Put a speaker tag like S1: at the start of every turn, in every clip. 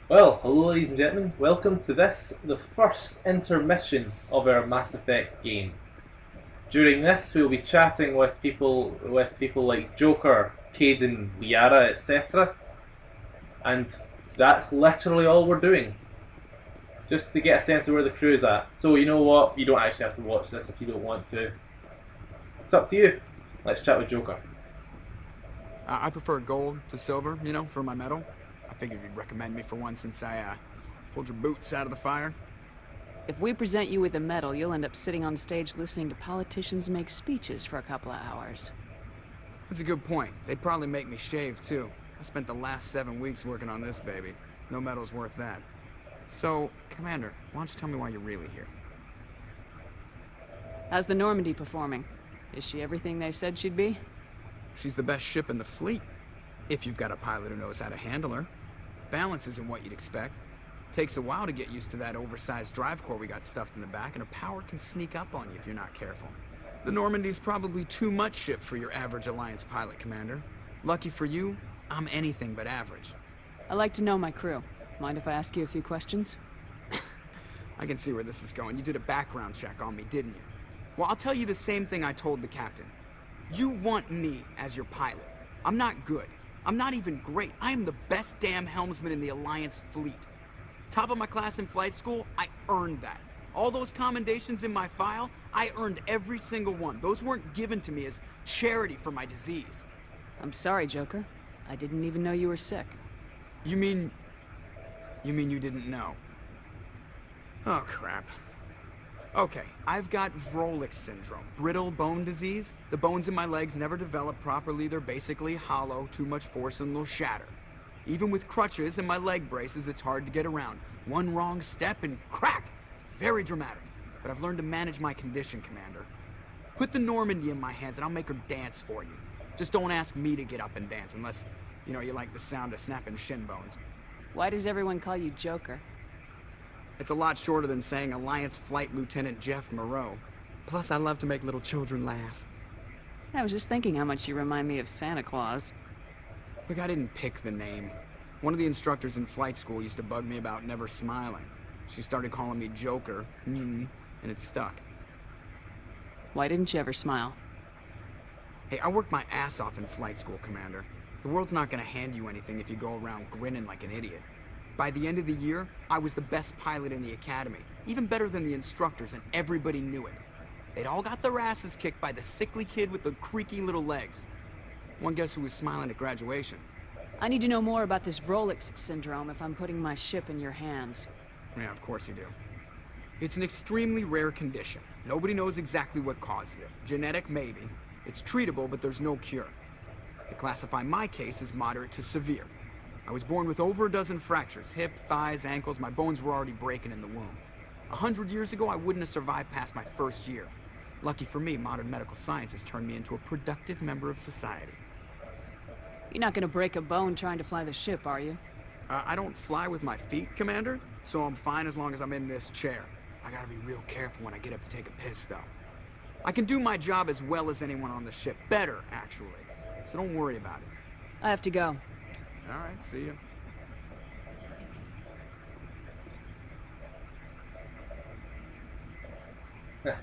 S1: Well, hello ladies and gentlemen, welcome to this, the first intermission of our Mass Effect game. During this we'll be chatting with people like Joker, Caden, Liara, etc. And that's literally all we're doing. Just to get a sense of where the crew is at. So you know what? You don't actually have to watch this if you don't want to. It's up to you. Let's chat with Joker.
S2: I prefer gold to silver, for my medal. I figured you'd recommend me for one since I pulled your boots out of the fire.
S3: If we present you with a medal, you'll end up sitting on stage listening to politicians make speeches for a couple of hours.
S2: That's a good point. They'd probably make me shave, too. I spent the last 7 weeks working on this baby. No medal's worth that. So, Commander, why don't you tell me why you're really here?
S3: How's the Normandy performing? Is she everything they said she'd be?
S2: She's the best ship in the fleet. If you've got a pilot who knows how to handle her. Balance isn't what you'd expect. Takes a while to get used to that oversized drive core we got stuffed in the back, and her power can sneak up on you if you're not careful. The Normandy's probably too much ship for your average Alliance pilot, Commander. Lucky for you, I'm anything but average.
S3: I like to know my crew. Mind if I ask you a few questions?
S2: I can see where this is going. You did a background check on me, didn't you? Well, I'll tell you the same thing I told the captain. You want me as your pilot. I'm not good. I'm not even great. I am the best damn helmsman in the Alliance fleet. Top of my class in flight school, I earned that. All those commendations in my file, I earned every single one. Those weren't given to me as charity for my disease.
S3: I'm sorry, Joker. I didn't even know you were sick.
S2: You mean you didn't know? Oh, crap. Okay, I've got Vrolik syndrome, brittle bone disease. The bones in my legs never develop properly. They're basically hollow, too much force and they'll shatter. Even with crutches and my leg braces, it's hard to get around. One wrong step and crack! It's very dramatic. But I've learned to manage my condition, Commander. Put the Normandy in my hands and I'll make her dance for you. Just don't ask me to get up and dance unless, you like the sound of snapping shin bones.
S3: Why does everyone call you Joker?
S2: It's a lot shorter than saying Alliance Flight Lieutenant Jeff Moreau. Plus, I love to make little children laugh.
S3: I was just thinking how much you remind me of Santa Claus.
S2: Look, I didn't pick the name. One of the instructors in flight school used to bug me about never smiling. She started calling me Joker, and it stuck.
S3: Why didn't you ever smile?
S2: Hey, I worked my ass off in flight school, Commander. The world's not gonna hand you anything if you go around grinning like an idiot. By the end of the year, I was the best pilot in the academy, even better than the instructors, and everybody knew it. They'd all got their asses kicked by the sickly kid with the creaky little legs. One guess who was smiling at graduation?
S3: I need to know more about this Vrolik syndrome if I'm putting my ship in your hands.
S2: Yeah, of course you do. It's an extremely rare condition. Nobody knows exactly what causes it. Genetic, maybe. It's treatable, but there's no cure. They classify my case as moderate to severe. I was born with over a dozen fractures, hip, thighs, ankles. My bones were already breaking in the womb. 100 years ago, I wouldn't have survived past my first year. Lucky for me, modern medical science has turned me into a productive member of society.
S3: You're not gonna break a bone trying to fly the ship, are you?
S2: I don't fly with my feet, Commander, so I'm fine as long as I'm in this chair. I gotta be real careful when I get up to take a piss, though. I can do my job as well as anyone on the ship. Better, actually. So don't worry about it.
S3: I have to go.
S2: All right, see ya.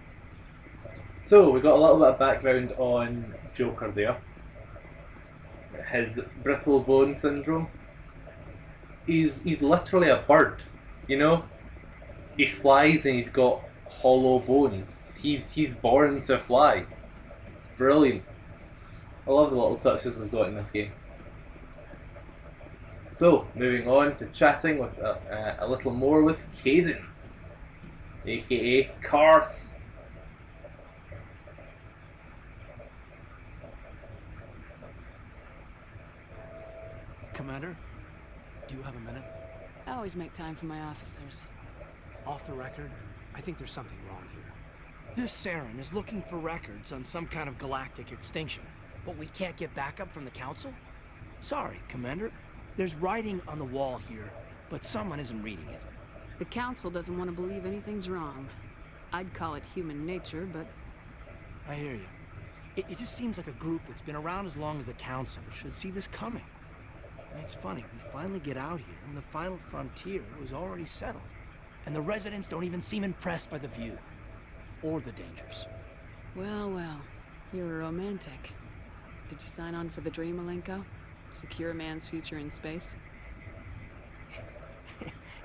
S1: So we got a little bit of background on Joker there. His brittle bone syndrome. He's literally a bird, you know? He flies and he's got hollow bones. He's born to fly. It's brilliant. I love the little touches they've got in this game. So, moving on to chatting with a little more with Caden, aka Karth.
S4: Commander, do you have a minute?
S3: I always make time for my officers.
S4: Off the record, I think there's something wrong here. This Saren is looking for records on some kind of galactic extinction, but we can't get backup from the Council? Sorry, Commander. There's writing on the wall here, but someone isn't reading it.
S3: The Council doesn't want to believe anything's wrong. I'd call it human nature, but...
S4: I hear you. It just seems like a group that's been around as long as the Council should see this coming. And it's funny, we finally get out here, and the final frontier was already settled. And the residents don't even seem impressed by the view. Or the dangers.
S3: Well, well. You're a romantic. Did you sign on for the dream, Malenko? Secure a man's future in space?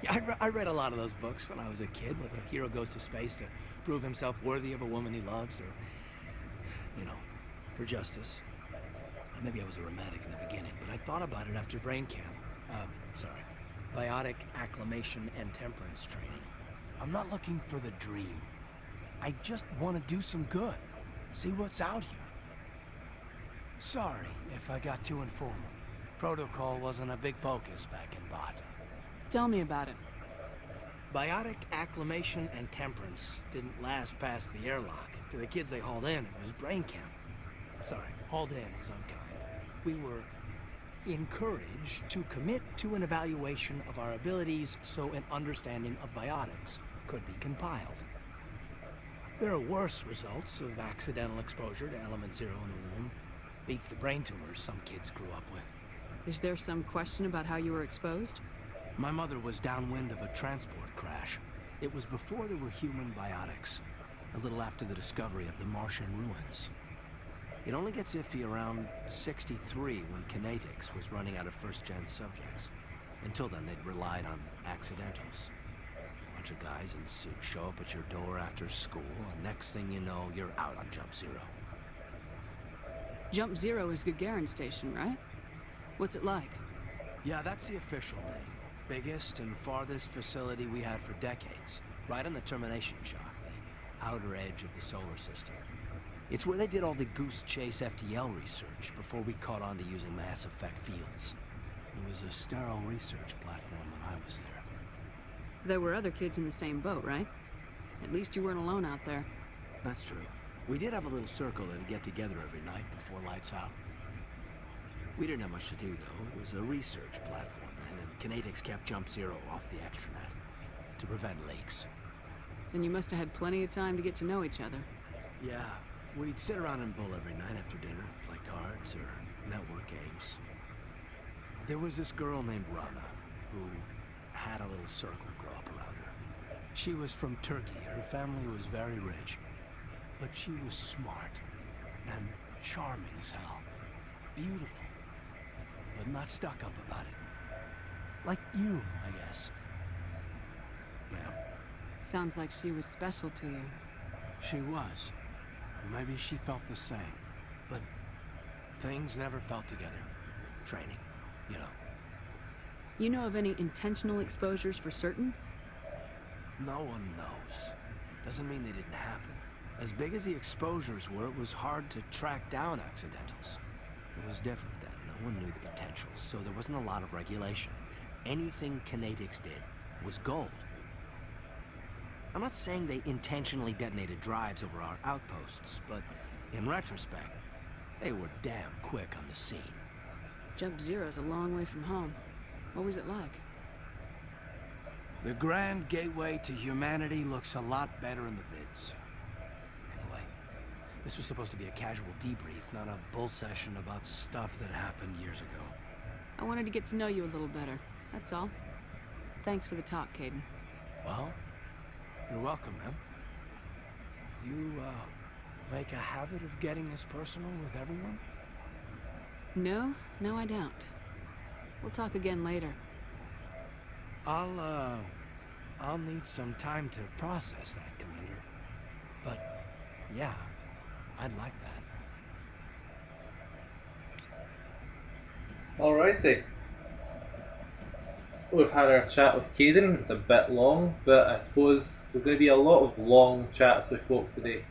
S4: Yeah, I read a lot of those books when I was a kid, where the hero goes to space to prove himself worthy of a woman he loves, or, you know, for justice. Maybe I was a romantic in the beginning, but I thought about it after brain camp. Biotic acclimation and temperance training. I'm not looking for the dream. I just want to do some good. See what's out here. Sorry if I got too informal. Protocol wasn't a big focus back in Bot.
S3: Tell me about it.
S4: Biotic acclimation and temperance didn't last past the airlock. To the kids they hauled in, it was brain camp. Sorry, hauled in is unkind. We were encouraged to commit to an evaluation of our abilities so an understanding of biotics could be compiled. There are worse results of accidental exposure to element zero in the womb. Beats the brain tumors some kids grew up with.
S3: Is there some question about how you were exposed?
S4: My mother was downwind of a transport crash. It was before there were human biotics, a little after the discovery of the Martian ruins. It only gets iffy around 63 when kinetics was running out of first-gen subjects. Until then, they'd relied on accidentals. A bunch of guys in suits show up at your door after school, and next thing you know, you're out on Jump Zero.
S3: Jump Zero is Gagarin Station, right? What's it like?
S4: Yeah, that's the official name. Biggest and farthest facility we had for decades. Right on the termination shock, the outer edge of the solar system. It's where they did all the Goose Chase FTL research before we caught on to using mass effect fields. It was a sterile research platform when I was there.
S3: There were other kids in the same boat, right? At least you weren't alone out there.
S4: That's true. We did have a little circle that'd get together every night before lights out. We didn't have much to do, though. It was a research platform then, and kinetics kept Jump Zero off the extranet to prevent leaks.
S3: Then you must have had plenty of time to get to know each other.
S4: Yeah, we'd sit around and bull every night after dinner, play cards or network games. There was this girl named Rana, who had a little circle grow up around her. She was from Turkey. Her family was very rich. But she was smart and charming as hell. Beautiful, but not stuck up about it. Like you, I guess. Yeah.
S3: Sounds like she was special to you.
S4: She was. Maybe she felt the same. But things never felt together. Training, you know.
S3: You know of any intentional exposures for certain?
S4: No one knows. Doesn't mean they didn't happen. As big as the exposures were, it was hard to track down accidentals. It was different then. No one knew the potential, so there wasn't a lot of regulation. Anything kinetics did was gold. I'm not saying they intentionally detonated drives over our outposts, but in retrospect, they were damn quick on the scene.
S3: Jump Zero's a long way from home. What was it like?
S4: The grand gateway to humanity looks a lot better in the vids. Anyway, this was supposed to be a casual debrief, not a bull session about stuff that happened years ago.
S3: I wanted to get to know you a little better, that's all. Thanks for the talk, Caden.
S4: Well, you're welcome, man. You, make a habit of getting this personal with everyone?
S3: No, I don't. We'll talk again later.
S4: I'll need some time to process that, Commander. But, yeah, I'd like that.
S1: Alrighty. We've had our chat with Caden. It's a bit long, but I suppose there's going to be a lot of long chats with folk today.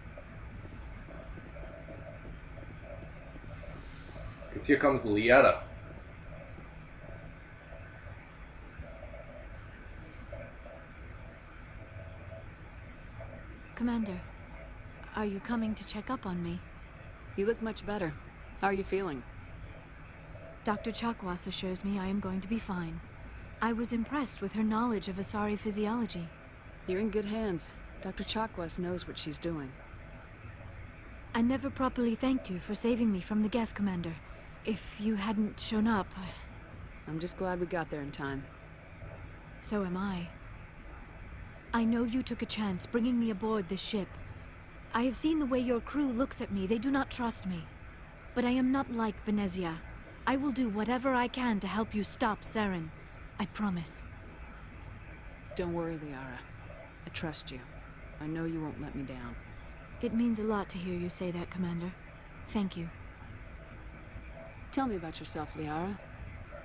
S1: Because here comes Liara.
S5: Commander, are you coming to check up on me?
S3: You look much better. How are you feeling?
S5: Dr. Chakwas assures me I am going to be fine. I was impressed with her knowledge of Asari physiology.
S3: You're in good hands. Dr. Chakwas knows what she's doing.
S5: I never properly thanked you for saving me from the Geth, Commander. If you hadn't shown up,
S3: I'm just glad we got there in time.
S5: So am I. I know you took a chance bringing me aboard this ship. I have seen the way your crew looks at me. They do not trust me. But I am not like Benezia. I will do whatever I can to help you stop Saren. I promise.
S3: Don't worry, Liara. I trust you. I know you won't let me down.
S5: It means a lot to hear you say that, Commander. Thank you.
S3: Tell me about yourself, Liara.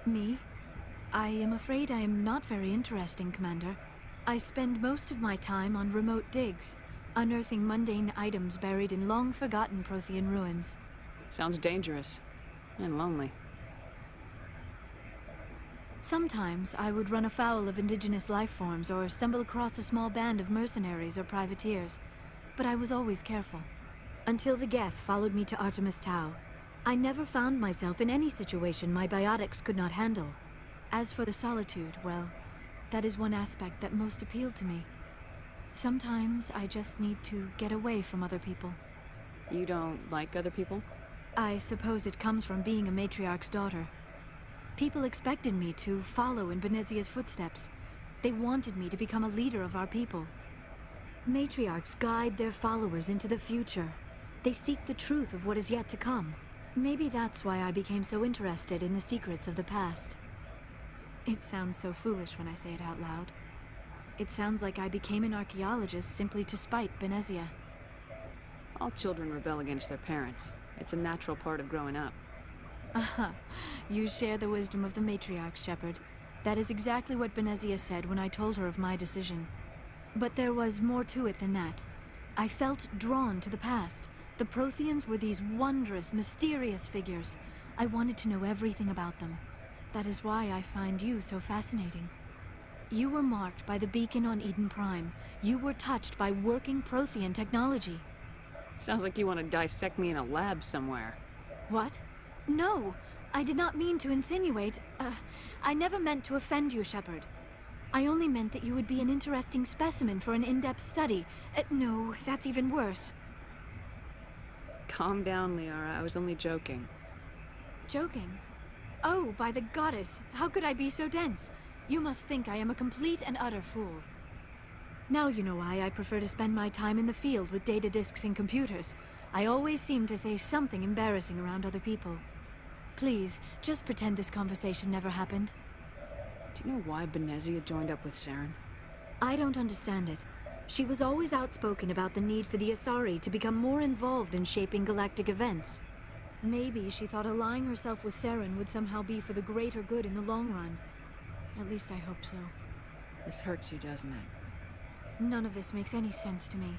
S5: Me? I am afraid I am not very interesting, Commander. I spend most of my time on remote digs, unearthing mundane items buried in long-forgotten Prothean ruins.
S3: Sounds dangerous. And lonely.
S5: Sometimes I would run afoul of indigenous life forms or stumble across a small band of mercenaries or privateers, but I was always careful. Until the Geth followed me to Artemis Tau, I never found myself in any situation my biotics could not handle. As for the solitude, well, that is one aspect that most appealed to me. Sometimes I just need to get away from other people.
S3: You don't like other people?
S5: I suppose it comes from being a matriarch's daughter. People expected me to follow in Benezia's footsteps. They wanted me to become a leader of our people. Matriarchs guide their followers into the future. They seek the truth of what is yet to come. Maybe that's why I became so interested in the secrets of the past. It sounds so foolish when I say it out loud. It sounds like I became an archaeologist simply to spite Benezia.
S3: All children rebel against their parents. It's a natural part of growing up.
S5: Aha, you share the wisdom of the matriarch, Shepard. That is exactly what Benezia said when I told her of my decision. But there was more to it than that. I felt drawn to the past. The Protheans were these wondrous, mysterious figures. I wanted to know everything about them. That is why I find you so fascinating. You were marked by the beacon on Eden Prime. You were touched by working Prothean technology.
S3: Sounds like you want to dissect me in a lab somewhere.
S5: What? No, I did not mean to insinuate. I never meant to offend you, Shepard. I only meant that you would be an interesting specimen for an in-depth study. No, that's even worse.
S3: Calm down, Liara. I was only joking.
S5: Joking? Oh, by the goddess, how could I be so dense? You must think I am a complete and utter fool. Now you know why I prefer to spend my time in the field with data disks and computers. I always seem to say something embarrassing around other people. Please, just pretend this conversation never happened.
S3: Do you know why Benezia joined up with Saren?
S5: I don't understand it. She was always outspoken about the need for the Asari to become more involved in shaping galactic events. Maybe she thought allying herself with Saren would somehow be for the greater good in the long run. At least I hope so.
S3: This hurts you, doesn't it?
S5: None of this makes any sense to me.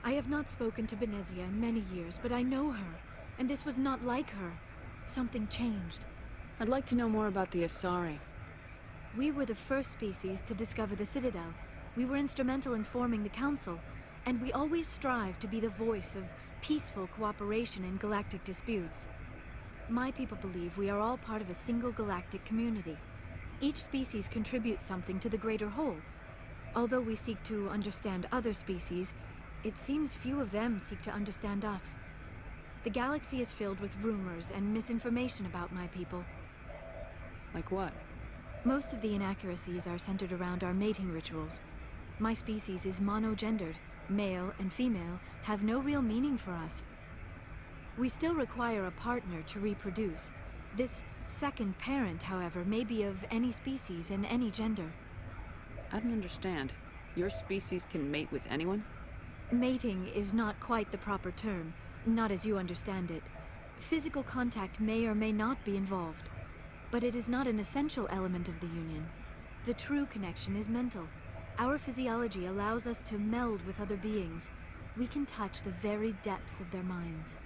S5: I have not spoken to Benezia in many years, but I know her, and this was not like her. Something changed.
S3: I'd like to know more about the Asari.
S5: We were the first species to discover the Citadel. We were instrumental in forming the Council, and we always strive to be the voice of peaceful cooperation in galactic disputes. My people believe we are all part of a single galactic community. Each species contributes something to the greater whole. Although we seek to understand other species, it seems few of them seek to understand us. The galaxy is filled with rumors and misinformation about my people.
S3: Like what?
S5: Most of the inaccuracies are centered around our mating rituals. My species is monogendered. Male and female have no real meaning for us. We still require a partner to reproduce. This second parent, however, may be of any species and any gender.
S3: I don't understand. Your species can mate with anyone?
S5: Mating is not quite the proper term, not as you understand it. Physical contact may or may not be involved, but it is not an essential element of the union. The true connection is mental. Our physiology allows us to meld with other beings. We can touch the very depths of their minds.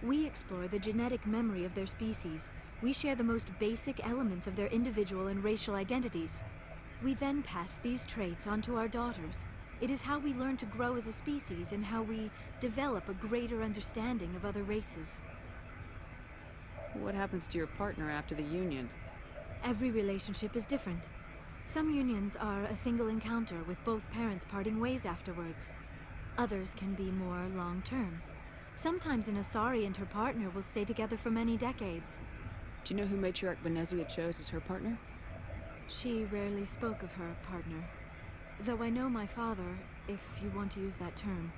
S5: We explore the genetic memory of their species. We share the most basic elements of their individual and racial identities. We then pass these traits onto our daughters. It is how we learn to grow as a species and how we develop a greater understanding of other races.
S3: What happens to your partner after the union?
S5: Every relationship is different. Some unions are a single encounter with both parents parting ways afterwards. Others can be more long-term. Sometimes an Asari and her partner will stay together for many decades.
S3: Do you know who Matriarch Benezia chose as her partner?
S5: She rarely spoke of her partner. Though I know my father, if you want to use that term,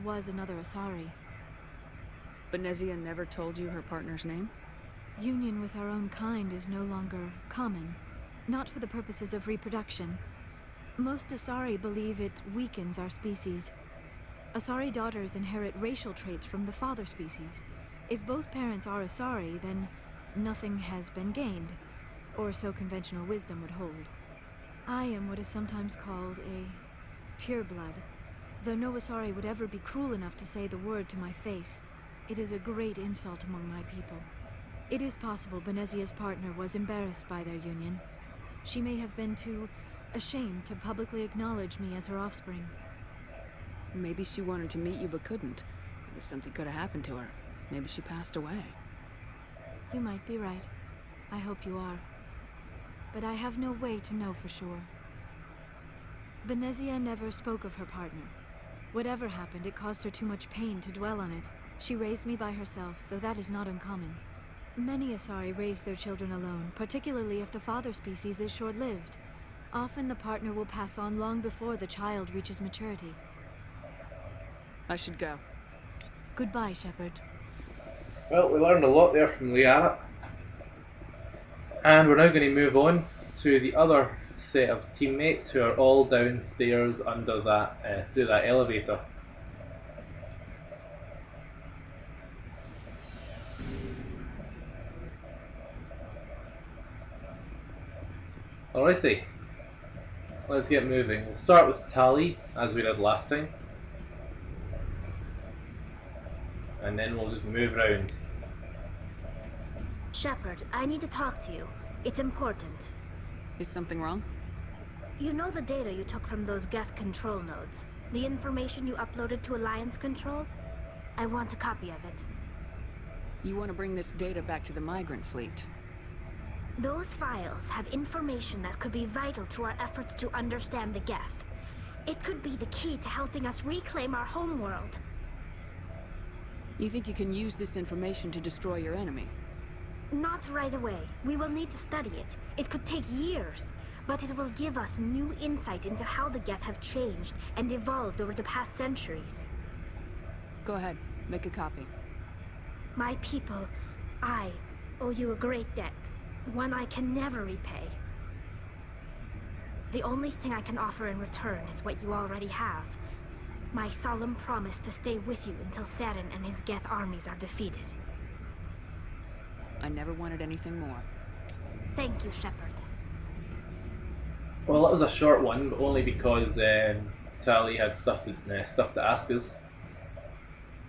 S5: was another Asari.
S3: Benezia never told you her partner's name?
S5: Union with our own kind is no longer common, not for the purposes of reproduction. Most Asari believe it weakens our species. Asari daughters inherit racial traits from the father species. If both parents are Asari, then nothing has been gained, or so conventional wisdom would hold. I am what is sometimes called a pureblood, though no Asari would ever be cruel enough to say the word to my face. It is a great insult among my people. It is possible Benezia's partner was embarrassed by their union. She may have been too ashamed to publicly acknowledge me as her offspring.
S3: Maybe she wanted to meet you but couldn't. Maybe something could have happened to her. Maybe she passed away.
S5: You might be right. I hope you are. But I have no way to know for sure. Benezia never spoke of her partner. Whatever happened, it caused her too much pain to dwell on it. She raised me by herself, though that is not uncommon. Many Asari raise their children alone, particularly if the father species is short-lived. Often the partner will pass on long before the child reaches maturity.
S3: I should go.
S5: Goodbye, Shepard.
S1: Well, we learned a lot there from Liara. And we're now going to move on to the other set of teammates who are all downstairs under that, through that elevator. Alrighty, let's get moving. We'll start with Tali, as we did last time. And then we'll just move around.
S6: Shepard, I need to talk to you. It's important.
S3: Is something wrong?
S6: You know the data you took from those Geth control nodes? The information you uploaded to Alliance Control? I want a copy of it.
S3: You want to bring this data back to the migrant fleet?
S6: Those files have information that could be vital to our efforts to understand the Geth. It could be the key to helping us reclaim our homeworld.
S3: You think you can use this information to destroy your enemy?
S6: Not right away. We will need to study it. It could take years, but it will give us new insight into how the Geth have changed and evolved over the past centuries.
S3: Go ahead, make a copy.
S6: My people, I owe you a great debt. One I can never repay. The only thing I can offer in return is what you already have. My solemn promise to stay with you until Saren and his Geth armies are defeated.
S3: I never wanted anything more.
S6: Thank you, Shepard.
S1: Well, that was a short one, but only because Tali had stuff to ask us.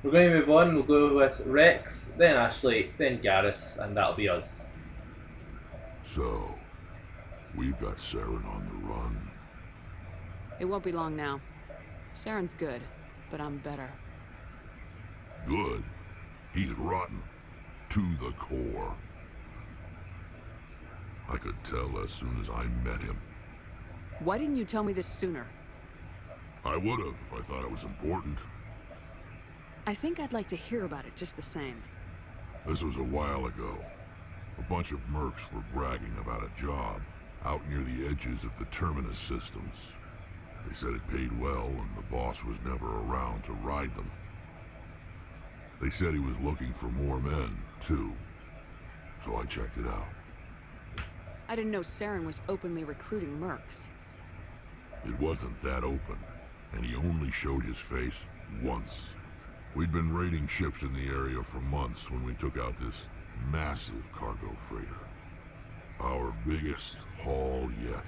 S1: We're going to move on. We'll go with Rex, then Ashley, then Garrus, and that'll be us.
S7: So, we've got Saren on the run.
S3: It won't be long now. Saren's good, but I'm better.
S7: Good? He's rotten. To the core. I could tell as soon as I met him.
S3: Why didn't you tell me this sooner?
S7: I would have if I thought it was important.
S3: I think I'd like to hear about it just the same.
S7: This was a while ago. A bunch of mercs were bragging about a job out near the edges of the Terminus systems. They said it paid well and the boss was never around to ride them. They said he was looking for more men, too. So I checked it out.
S3: I didn't know Saren was openly recruiting mercs.
S7: It wasn't that open, and he only showed his face once. We'd been raiding ships in the area for months when we took out this massive cargo freighter. Our biggest haul yet.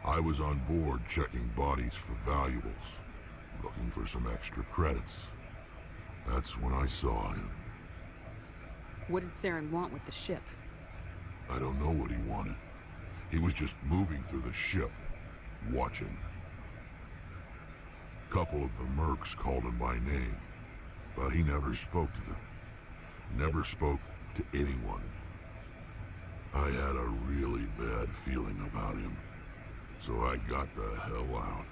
S7: I was on board checking bodies for valuables, looking for some extra credits. That's when I saw him.
S3: What did Saren want with the ship?
S7: I don't know what he wanted. He was just moving through the ship, watching. A couple of the mercs called him by name, but he never spoke to them. Never spoke to anyone. I had a really bad feeling about him, so I got the hell out.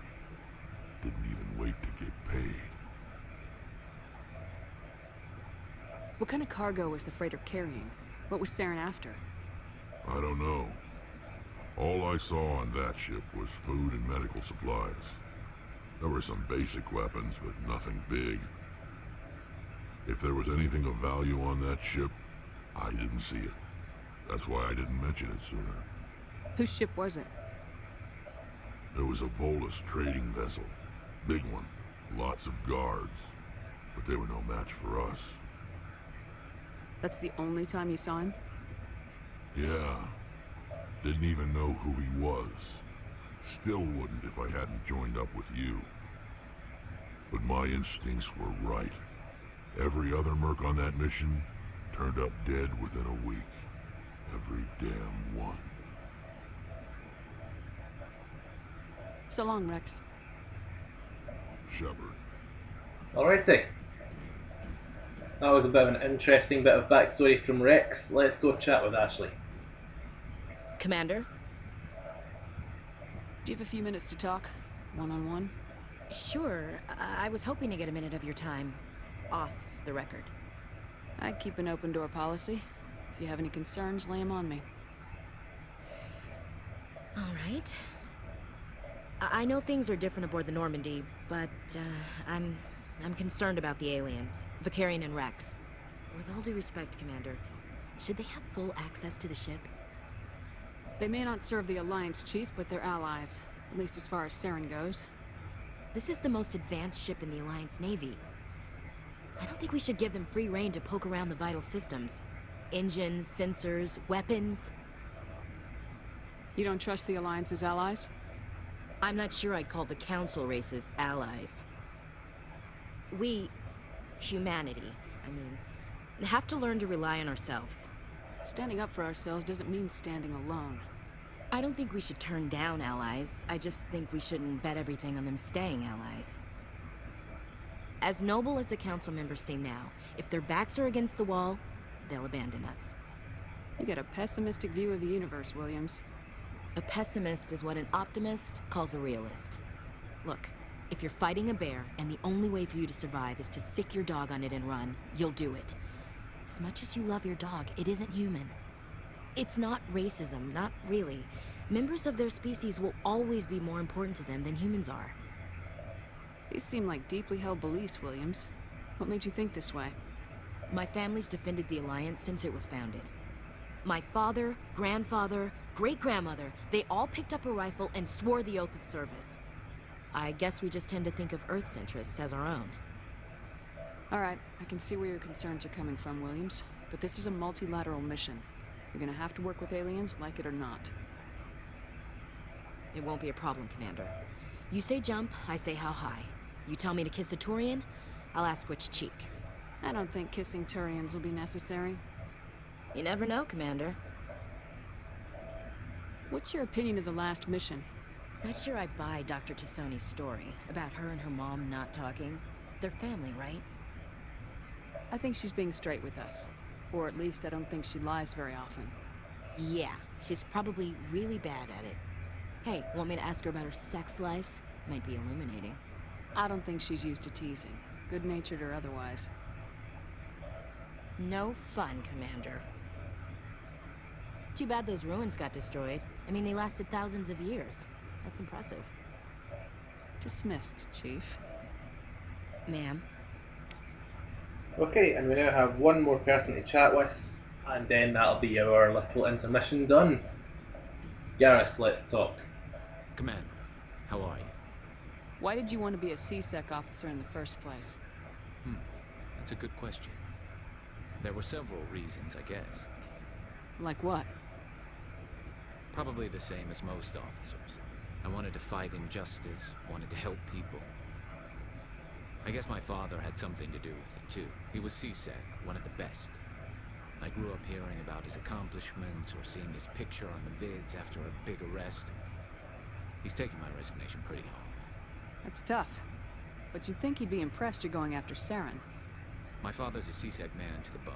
S7: Didn't even wait to get paid.
S3: What kind of cargo was the freighter carrying? What was Saren after?
S7: I don't know. All I saw on that ship was food and medical supplies. There were some basic weapons, but nothing big. If there was anything of value on that ship, I didn't see it. That's why I didn't mention it sooner.
S3: Whose ship was it?
S7: There was a Volus trading vessel. Big one. Lots of guards. But they were no match for us.
S3: That's the only time you saw him?
S7: Yeah. Didn't even know who he was. Still wouldn't if I hadn't joined up with you. But my instincts were right. Every other merc on that mission turned up dead within a week. Every damn one.
S3: So long, Rex.
S7: Shepard.
S1: Alrighty. That was a bit of an interesting bit of backstory from Rex. Let's go chat with Ashley.
S8: Commander?
S3: Do you have a few minutes to talk? One-on-one?
S8: Sure. I was hoping to get a minute of your time. Off the record.
S3: I keep an open door policy. If you have any concerns, lay them on me.
S8: All right. I know things are different aboard the Normandy, but I'm concerned about the aliens, Vicarian and Rex. With all due respect, Commander, should they have full access to the ship?
S3: They may not serve the Alliance, Chief, but they're allies. At least as far as Saren goes.
S8: This is the most advanced ship in the Alliance Navy. I don't think we should give them free rein to poke around the vital systems. Engines, sensors, weapons.
S3: You don't trust the Alliance's allies?
S8: I'm not sure I'd call the Council races allies. We, humanity, have to learn to rely on ourselves.
S3: Standing up for ourselves doesn't mean standing alone.
S8: I don't think we should turn down allies. I just think we shouldn't bet everything on them staying allies. As noble as the Council members seem now, if their backs are against the wall, they'll abandon us.
S3: You get a pessimistic view of the universe, Williams.
S8: A pessimist is what an optimist calls a realist. Look, if you're fighting a bear and the only way for you to survive is to sick your dog on it and run, you'll do it. As much as you love your dog, it isn't human. It's not racism, not really. Members of their species will always be more important to them than humans are.
S3: These seem like deeply held beliefs, Williams. What made you think this way?
S8: My family's defended the Alliance since it was founded. My father, grandfather, great-grandmother, they all picked up a rifle and swore the oath of service. I guess we just tend to think of Earth's interests as our own.
S3: All right, I can see where your concerns are coming from, Williams. But this is a multilateral mission. You're gonna have to work with aliens, like it or not.
S8: It won't be a problem, Commander. You say jump, I say how high. You tell me to kiss a Turian, I'll ask which cheek.
S3: I don't think kissing Turians will be necessary.
S8: You never know, Commander.
S3: What's your opinion of the last mission?
S8: Not sure I buy Dr. Tassoni's story about her and her mom not talking. They're family, right?
S3: I think she's being straight with us. Or at least I don't think she lies very often.
S8: Yeah, she's probably really bad at it. Hey, want me to ask her about her sex life? Might be illuminating.
S3: I don't think she's used to teasing, good-natured or otherwise.
S8: No fun, Commander. Too bad those ruins got destroyed. I mean, they lasted thousands of years. That's impressive.
S3: Dismissed, Chief.
S8: Ma'am.
S1: Okay, and we now have one more person to chat with, and then that'll be our little intermission done. Garrus, let's talk.
S9: Commander, how are you?
S3: Why did you want to be a C-Sec officer in the first place?
S9: That's a good question. There were several reasons, I guess.
S3: Like what?
S9: Probably the same as most officers. I wanted to fight injustice, wanted to help people. I guess my father had something to do with it, too. He was C-Sec, one of the best. I grew up hearing about his accomplishments or seeing his picture on the vids after a big arrest. He's taking my resignation pretty hard.
S3: That's tough. But you'd think he'd be impressed you're going after Saren.
S9: My father's a C-Sec man to the bone.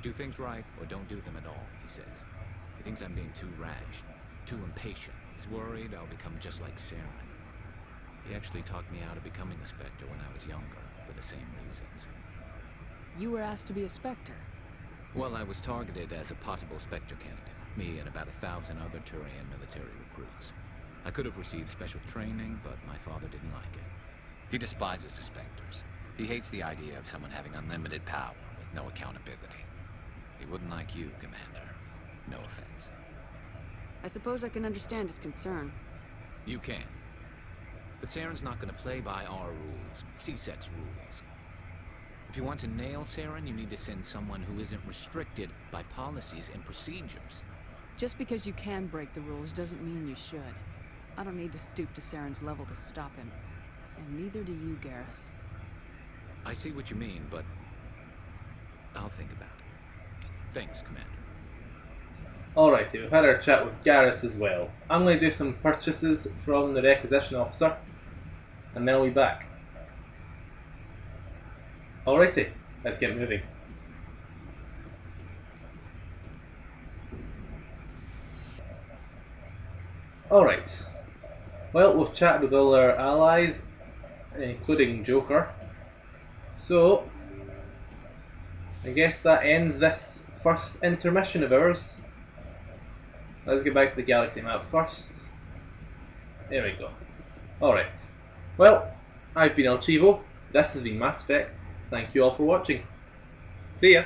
S9: Do things right or don't do them at all, he says. He thinks I'm being too rash, too impatient. He's worried I'll become just like Saren. He actually talked me out of becoming a Spectre when I was younger, for the same reasons.
S3: You were asked to be a Spectre.
S9: Well, I was targeted as a possible Spectre candidate. Me and about 1,000 other Turian military recruits. I could have received special training, but my father didn't like it. He despises the Spectres. He hates the idea of someone having unlimited power with no accountability. He wouldn't like you, Commander. No offense.
S3: I suppose I can understand his concern.
S9: You can. But Saren's not going to play by our rules, C-Sec's rules. If you want to nail Saren, you need to send someone who isn't restricted by policies and procedures.
S3: Just because you can break the rules doesn't mean you should. I don't need to stoop to Saren's level to stop him. And neither do you, Garrus.
S9: I see what you mean, but I'll think about it. Thanks, Commander.
S1: Alrighty, we've had our chat with Garrus as well. I'm going to do some purchases from the requisition officer, and then I'll be back. Alrighty, let's get moving. Alright, well, we've chatted with all our allies, including Joker, so I guess that ends this first intermission of ours. Let's get back to the galaxy map first. There we go. Alright, well, I've been El Chivo, this has been Mass Effect, thank you all for watching, see ya!